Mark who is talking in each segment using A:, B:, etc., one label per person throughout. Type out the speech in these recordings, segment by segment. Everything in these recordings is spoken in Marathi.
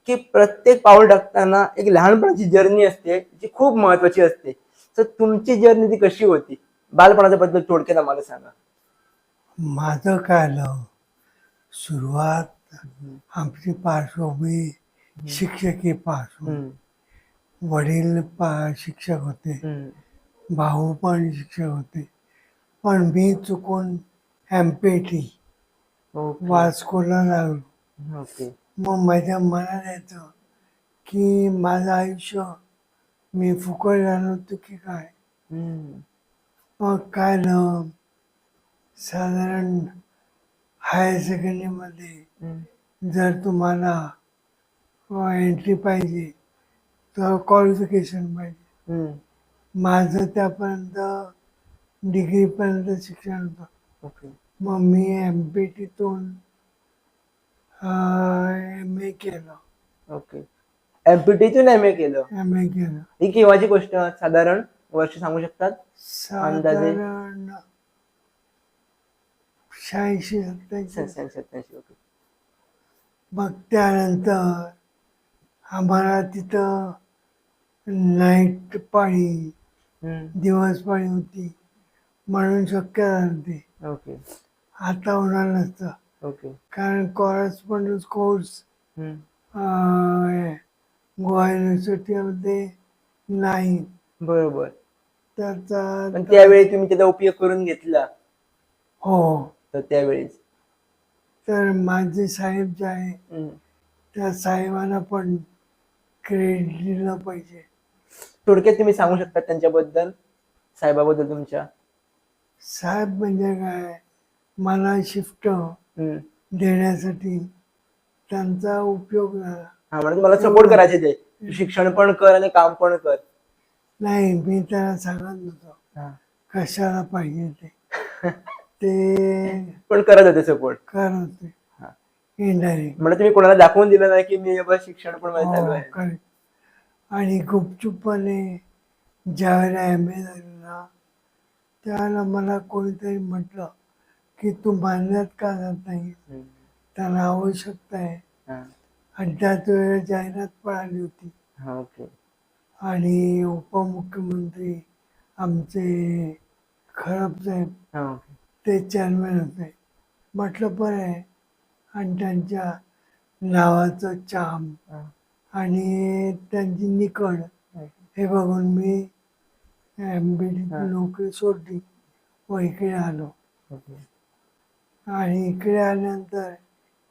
A: की प्रत्येक पाऊल टाकताना एक लहानपणाची जर्नी असते जी खूप महत्वाची असते. तर तुमची जर्नी ती कशी होती? बालपणाच्या बद्दल थोडक्यात आम्हाला सांगा.
B: माझं काय झालं, सुरुवात
A: हम्म,
B: आमची पार्श्वभूमी
A: हम्म,
B: शिक्षकी पार्श्वभूमी.
A: हम्म,
B: वडील शिक्षक होते,
A: हम्म.
B: भाऊ पण शिक्षक होते. पण मी चुकून एम-पी-टी
A: ओके.
B: वास्कोला लागलो.
A: ओके.
B: मग माझ्या मनात येतं की माझं आयुष्य मी फुकट घालवतो की काय.
A: हम्म,
B: मग काय झालं, साधारण हायर सेकंडरीमध्ये
A: हम्म,
B: जर तुम्हाला एंट्री पाहिजे तर क्वालिफिकेशन पाहिजे.
A: हम्म.
B: माझं त्यापर्यंत डिग्रीपर्यंत शिक्षण होतं.
A: ओके.
B: मग मी एम-पी-टीतून एम-ए केलं.
A: ओके. एमपीटीतून एम ए केलं.
B: एम-ए केलं
A: ही केव्हाची गोष्ट साधारण वर्ष सांगू शकतात अंदाजे?
B: साधारण 86-87.
A: 87. ओके.
B: मग त्यानंतर आम्हाला तिथं नाईट पाळी,
A: हम्म.
B: दिवस पाळी होती, म्हणून शक्य झालं ते.
A: ओके.
B: आता होणार नसतं,
A: ओके.
B: कारण कॉरेस्पॉन्डन्स कोर्स
A: हम्म.
B: गोवा युनिव्हर्सिटीमध्ये नाही.
A: बरोबर.
B: त्याचा
A: पण
B: त्रास.
A: त्यावेळी तुम्ही त्याचा उपयोग करून घेतला.
B: हो.
A: तर त्यावेळेस
B: तर माझे साहेब जे आहे
A: हम्म.
B: त्या साहेबांना पण क्रेडिट दिलं पाहिजे.
A: थोडक्यात तुम्ही सांगू शकता त्यांच्याबद्दल, साहेबाबद्दल तुमच्या?
B: साहेब म्हणजे काय, मला शिफ्ट
A: हम्म.
B: देण्यासाठी त्यांचा उपयोग झाला.
A: हा म्हणजे तुम्हाला सपोर्ट
B: एवढं
A: करायचे ते, तू शिक्षण पण कर आणि काम पण कर.
B: नाही, मी त्याला सांगत नव्हतो
A: हा.
B: कशाला पाहिजे ते. ते
A: पण करत होते सपोर्ट.
B: करत होते
A: हा.
B: इनडायरेक्ट.
A: म्हणजे तुम्ही कोणाला दाखवून दिलं नाही की मी बस शिक्षण पण माझं चालू
B: हो,
A: आहे.
B: करेक्ट. आणि गुपचूपपणे ज्यावेळेला एम-ए झालं ना, त्यावेळेला मला कोणीतरी म्हटलं की तू मान्यात का जात नाही,
A: हम्म.
B: त्याला आवश्यकता आहे.
A: हा.
B: आणि त्याच वेळेला जाहिरात पण आली होती.
A: हा. ओके.
B: आणि उपमुख्यमंत्री आमचे खराब साहेब
A: हा. ओके.
B: ते चेअरमॅन होते. म्हटलं बरं आहे. आणि त्यांच्या नावाचं चाम
A: हा.
B: आणि त्यांची निकड
A: ओके.
B: हे बघून मी
A: हा.
B: नोकरी सोडली व इकडे आलो.
A: ओके.
B: आणि इकडे आल्यानंतर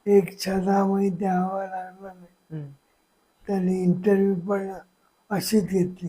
B: एक छदामही द्यावा लागला नाही.
A: हम्म.
B: त्यांनी इंटरव्ह्यू पण अशीच घेतली.